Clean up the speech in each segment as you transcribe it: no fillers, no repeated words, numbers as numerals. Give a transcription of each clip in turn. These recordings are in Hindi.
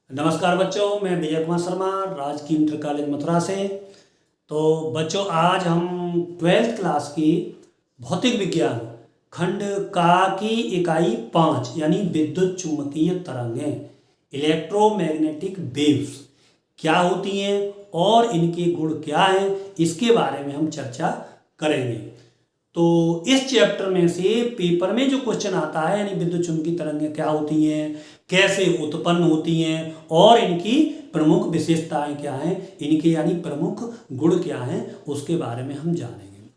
नमस्कार बच्चों, मैं विजय कुमार शर्मा राजकीय इंटर कॉलेज मथुरा से। तो बच्चों, आज हम 12th क्लास की भौतिक विज्ञान खंड का की इकाई 5 यानी विद्युत चुम्बकीय तरंगें इलेक्ट्रोमैग्नेटिक वेव्स क्या होती हैं और इनके गुण क्या हैं, इसके बारे में हम चर्चा करेंगे। तो इस चैप्टर में से पेपर में जो क्वेश्चन आता है यानी विद्युत चुम्बकीय तरंगें क्या होती हैं, कैसे उत्पन्न होती हैं और इनकी प्रमुख विशेषताएं क्या हैं, इनके यानी प्रमुख गुण क्या हैं, उसके बारे में हम जानेंगे।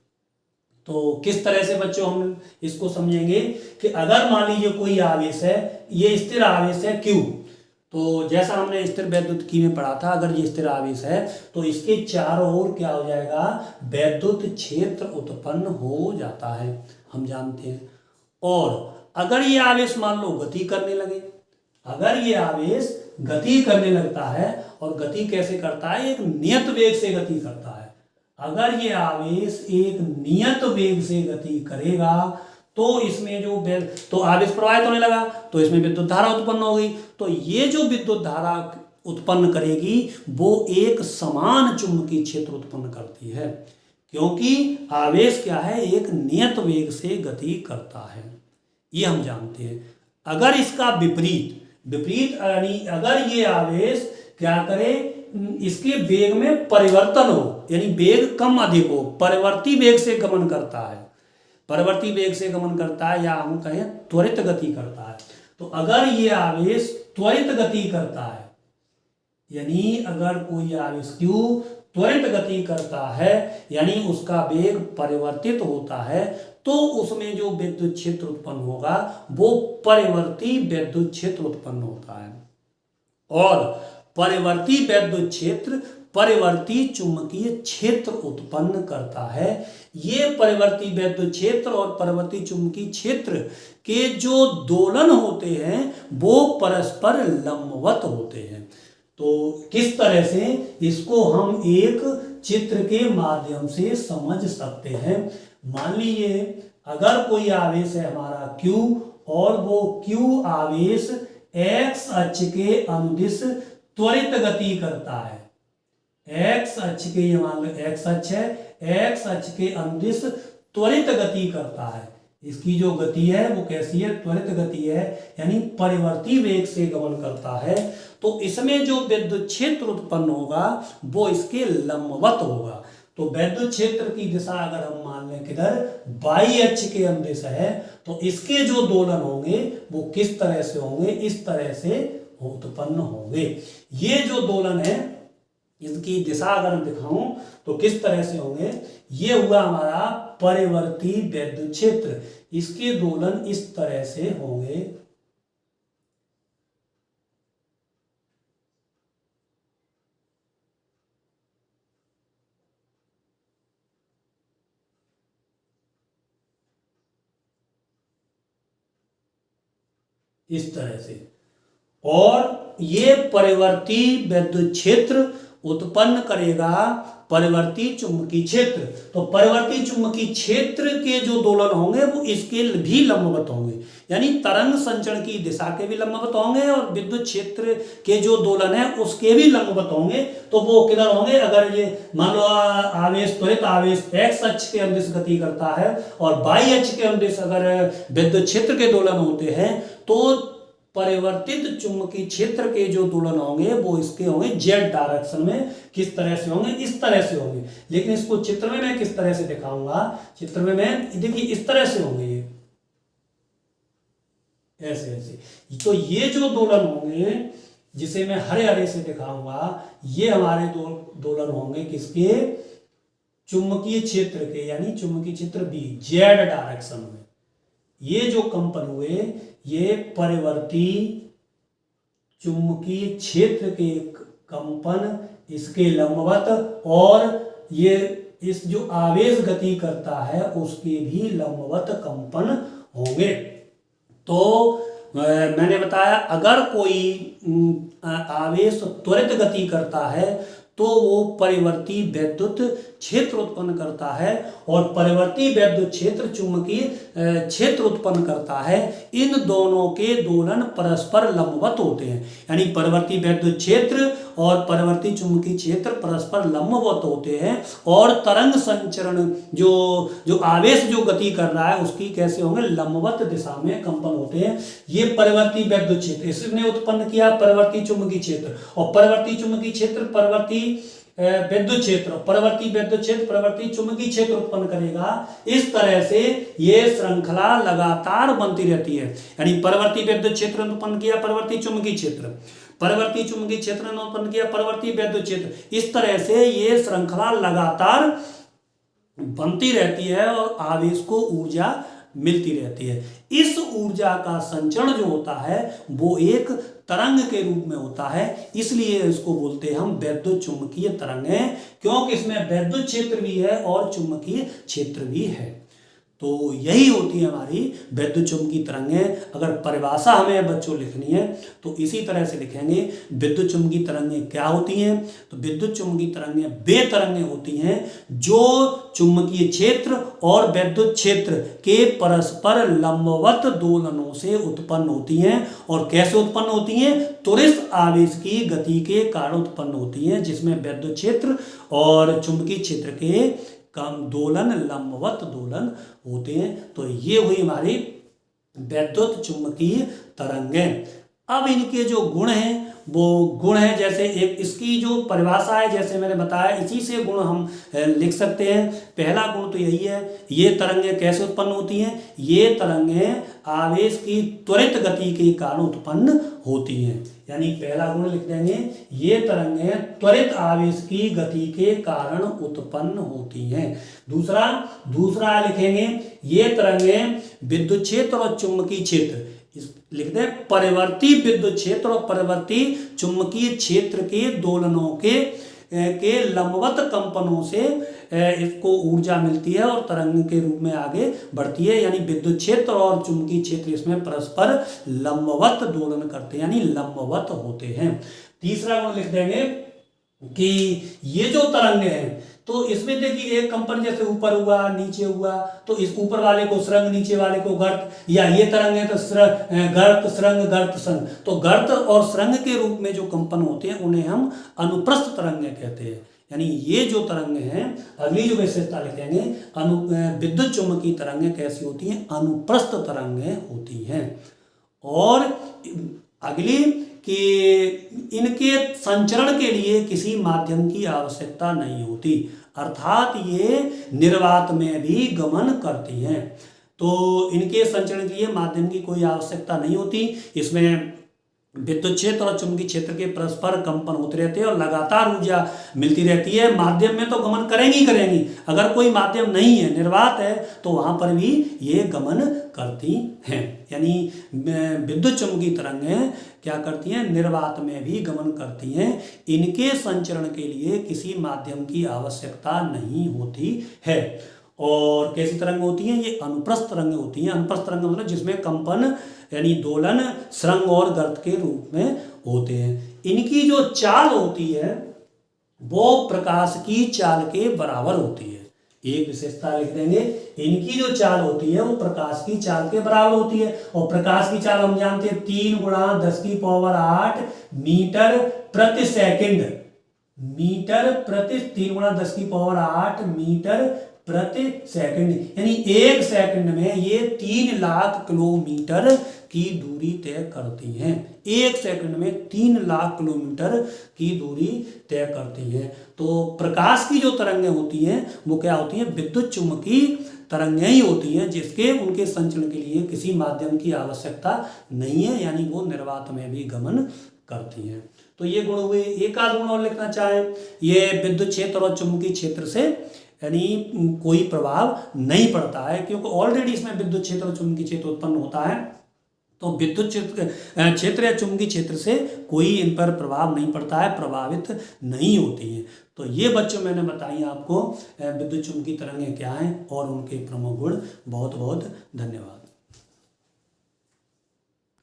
तो किस तरह से बच्चों हम इसको समझेंगे कि अगर मान लीजिए कोई आवेश है, ये स्थिर आवेश है Q, तो जैसा हमने स्थिर वैद्युतिकी में पढ़ा था, अगर ये स्थिर आवेश है तो इसके चारों ओर क्या हो जाएगा, वैद्युत क्षेत्र उत्पन्न हो जाता है, हम जानते हैं। और अगर ये आवेश मान लो गति करने लगे, अगर ये आवेश गति करने लगता है, और गति कैसे करता है, एक नियत वेग से गति करता है। अगर ये आवेश एक नियत वेग से गति करेगा तो इसमें जो तो आवेश प्रवाहित होने लगा तो इसमें विद्युत धारा उत्पन्न होगी। तो ये जो विद्युत धारा उत्पन्न करेगी वो एक समान चुंबकीय क्षेत्र उत्पन्न करती है, क्योंकि आवेश क्या है, एक नियत वेग से गति करता है, ये हम जानते हैं। अगर इसका विपरीत यानी अगर ये आवेश क्या करे, इसके वेग में परिवर्तन हो, यानी वेग कम अधिक हो, परिवर्ती वेग से गमन करता है, परिवर्ती वेग से गमन करता है, या हम कहें त्वरित गति करता है। तो अगर ये आवेश त्वरित गति करता है, यानी अगर कोई आवेश Q त्वरित गति करता है, यानी उसका वेग परिवर्तित होता है, तो उसमें जो विद्युत क्षेत्र उत्पन्न होगा वो परिवर्ती विद्युत क्षेत्र उत्पन्न होता है। और परिवर्ती विद्युत क्षेत्र परिवर्ती चुंबकीय क्षेत्र उत्पन्न करता है। ये परिवर्ती विद्युत क्षेत्र और परिवर्ती चुंबकीय क्षेत्र के जो दोलन होते हैं वो परस्पर लंबवत होते हैं। तो किस तरह से इसको हम एक चित्र के माध्यम से समझ सकते हैं। मान लीजिए अगर कोई आवेश है हमारा Q, और वो Q आवेश x अक्ष के अनुदिश त्वरित गति करता है, x अक्ष के, ये मान लो x अक्ष है, x अक्ष के अनुदिश त्वरित गति करता है। इसकी जो गति है वो कैसी है, त्वरित गति है, यानी परिवर्ती वेग से गमन करता है। तो इसमें जो विद्युत क्षेत्र उत्पन्न होगा वो इसके लंबवत होगा। तो विद्युत क्षेत्र की दिशा अगर हम मान लें किधर, y अक्ष के अनुदिश है, तो इसके जो दोलन होंगे वो किस तरह से होंगे, इस तरह से उत्पन्न होंगे। ये जो दोलन है इसकी दिशा अगर मैं दिखाऊं तो किस तरह से होंगे, ये हुआ हमारा परिवर्ती विद्युत क्षेत्र, इसके दोलन इस तरह से होंगे। इस तरह से, और ये परिवर्ती विद्युत क्षेत्र उत्पन्न करेगा परिवर्ती चुंबकीय क्षेत्र। तो परिवर्ती चुंबकीय क्षेत्र के जो दोलन होंगे वो इसके भी लंबवत होंगे, यानी तरंग संचरण की दिशा के भी लंबवत होंगे, और विद्युत क्षेत्र के जो दोलन है उसके भी लंबवत होंगे। तो वो किधर होंगे, अगर ये मान लो आवेश त्वरित आवेश x अक्ष के अनुदिश गति करता है और y अक्ष के अनुदिश अगर विद्युत क्षेत्र के दोलन होते हैं, तो परिवर्तित चुंबकीय क्षेत्र के जो दोलन होंगे वो इसके होंगे z डायरेक्शन में। किस तरह से होंगे, इस तरह से होंगे। लेकिन इसको चित्र में मैं किस तरह से दिखाऊंगा, चित्र में मैं देखिए इस तरह से होंगे, ये ऐसे ऐसे। तो ये जो दोलन होंगे जिसे मैं हरे हरे से दिखाऊंगा, ये हमारे दोलन होंगे किसके, चुंबकीय क्षेत्र के, यानी चुंबकीय क्षेत्र B z डायरेक्शन में। ये जो कंपन हुए ये परिवर्ती चुंबकीय क्षेत्र के कंपन इसके लंबवत, और ये इस जो आवेश गति करता है उसके भी लंबवत कंपन होंगे। तो मैंने बताया अगर कोई आवेश त्वरित गति करता है तो वो परिवर्ती वैद्युत क्षेत्र उत्पन्न करता है और परिवर्ती वैद्युत क्षेत्र चुंबकीय क्षेत्र उत्पन्न करता है। इन दोनों के दोलन परस्पर लंबवत होते हैं, यानी परिवर्ती वैद्युत क्षेत्र और परिवर्ती चुंबकीय क्षेत्र परस्पर लंबवत होते हैं और तरंग संचरण जो आवेश जो गति कर रहा है उसकी कैसे होंगे, लंबवत दिशा में कंपन होते हैं। ये परिवर्ती वैद्युत क्षेत्र इसने उत्पन्न किया परिवर्ती चुंबकीय क्षेत्र, और परिवर्ती चुंबकीय क्षेत्र परिवर्ती विद्युत क्षेत्र, परिवर्ती विद्युत क्षेत्र परिवर्ती चुंबकीय क्षेत्र उत्पन्न करेगा। इस तरह से ये श्रृंखला लगातार बनती रहती है, यानी परिवर्ती विद्युत क्षेत्र ने उत्पन्न किया परिवर्ती चुंबकीय क्षेत्र, परिवर्ती चुंबकीय क्षेत्र ने उत्पन्न किया परिवर्ती विद्युत क्षेत्र। इस तरह से ये श्रृंखला लगातार बनती रहती है और आवेश को ऊर्जा मिलती रहती है। इस ऊर्जा का संचरण जो होता है वो एक तरंग के रूप में होता है, इसलिए इसको बोलते हैं हम वैद्युत चुंबकीय तरंगें, क्योंकि इसमें वैद्युत क्षेत्र भी है और चुंबकीय क्षेत्र भी है। तो यही होती है हमारी वैद्युत चुंबकीय तरंगें। अगर परिभाषा हमें बच्चों लिखनी है तो इसी तरह से लिखेंगे। विद्युत चुंबकीय तरंगें क्या होती हैं, तो विद्युत चुंबकीय तरंगें वे तरंगें होती हैं जो चुंबकीय क्षेत्र और वैद्युत क्षेत्र के परस्पर लंबवत दोलनों से उत्पन्न होती हैं। और कैसे उत्पन्न होती हैं, त्वरित आवेश की गति के कारण उत्पन्न होती हैं, जिसमें वैद्युत क्षेत्र और चुंबकीय क्षेत्र के कम दोलन लंबवत दोलन होते हैं। तो ये हुई हमारी वैद्युत चुंबकीय तरंगें। अब इनके जो गुण हैं वो गुण है, जैसे एक इसकी जो परिभाषा है जैसे मैंने बताया, इसी से गुण हम लिख सकते हैं। पहला गुण तो यही है, ये तरंगें कैसे उत्पन्न होती हैं, ये तरंगें आवेश की त्वरित गति के कारण उत्पन्न होती हैं। यानी पहला गुण लिख देंगे, ये तरंगें त्वरित आवेश की गति के कारण उत्पन्न होती हैं। दूसरा लिखेंगे, ये तरंगें विद्युत क्षेत्र और चुंबकीय क्षेत्र, लिख दें परिवर्ती विद्युत क्षेत्र और परिवर्ती चुंबकीय क्षेत्र के दोलनों के लंबवत कंपनों से इसको ऊर्जा मिलती है और तरंग के रूप में आगे बढ़ती है। यानी विद्युत क्षेत्र और चुंबकीय क्षेत्र इसमें परस्पर लंबवत दोलन करते हैं, यानी लंबवत होते हैं। तीसरा गुण लिख देंगे कि ये जो तरंगे हैं तो इसमें देखिए एक कंपन जैसे ऊपर हुआ नीचे हुआ, तो इस ऊपर वाले को श्रृंग नीचे वाले को गर्त, या ये तरंग है तो गर्त श्रृंग गर्त श्रृंग। तो गर्त और श्रृंग के रूप में जो कंपन होते हैं उन्हें हम अनुप्रस्थ तरंगें कहते हैं। यानी ये जो तरंगें हैं, अगली जो विशेषता लिखेंगे, विद्युत चुंबकीय तरंगें कैसी होती हैं, अनुप्रस्थ तरंगें होती हैं। और अगली कि इनके संचरण के लिए किसी माध्यम की आवश्यकता नहीं होती, अर्थात ये निर्वात में भी गमन करती हैं। तो इनके संचरण के लिए माध्यम की कोई आवश्यकता नहीं होती। इसमें विद्युत क्षेत्र और चुंबकीय क्षेत्र के परस्पर कंपन होते रहते हैं और लगातार ऊर्जा मिलती रहती है। माध्यम में तो गमन करेंगी, अगर कोई माध्यम नहीं है, निर्वात है, तो वहां पर भी ये गमन करती हैं। यानी विद्युत चुंबकीय तरंगें क्या करती हैं, निर्वात में भी गमन करती हैं। इनके संचरण के लिए किसी माध्यम की आवश्यकता नहीं होती है। और कैसी तरंग होती हैं, ये अनुप्रस्थ तरंगें होती हैं। अनुप्रस्थ तरंग मतलब जिसमें कंपन यानी दोलन श्रृंग और गर्त के रूप में होते हैं। इनकी जो चाल होती है वो प्रकाश की चाल के बराबर होती है। एक विशेषता लिख देंगे, इनकी जो चाल होती है वो प्रकाश की चाल के बराबर होती है। और प्रकाश की चाल हम जानते हैं 3 × 10⁸ मीटर प्रति सेकंड, मीटर प्रति 3 × 10⁸ मीटर प्रति सेकंड, यानी 1 सेकंड में ये 3 लाख किलोमीटर की दूरी तय करती हैं। 1 सेकंड में 3 लाख किलोमीटर की दूरी तय करती है। तो प्रकाश की जो तरंगें होती हैं वो क्या होती हैं, विद्युत चुंबकीय तरंगें ही होती हैं, जिसके उनके संचरण के लिए किसी माध्यम की आवश्यकता नहीं है, यानी वो निर्वात में भी गमन करती हैं। तो ये गुण हुए। एक आध गुण और लिखना चाहें, ये विद्युत क्षेत्र और चुंबकीय क्षेत्र से यानी कोई प्रभाव नहीं पड़ता है, क्योंकि ऑलरेडी इसमें विद्युत क्षेत्र और चुंबकीय क्षेत्र उत्पन्न होता है। तो विद्युत क्षेत्र या चुंबकीय क्षेत्र से कोई इन पर प्रभाव नहीं पड़ता है, प्रभावित नहीं होती है। तो ये बच्चों मैंने बताई आपको विद्युत चुंबकीय तरंगें क्या हैं और उनके प्रमुख गुण। बहुत बहुत धन्यवाद।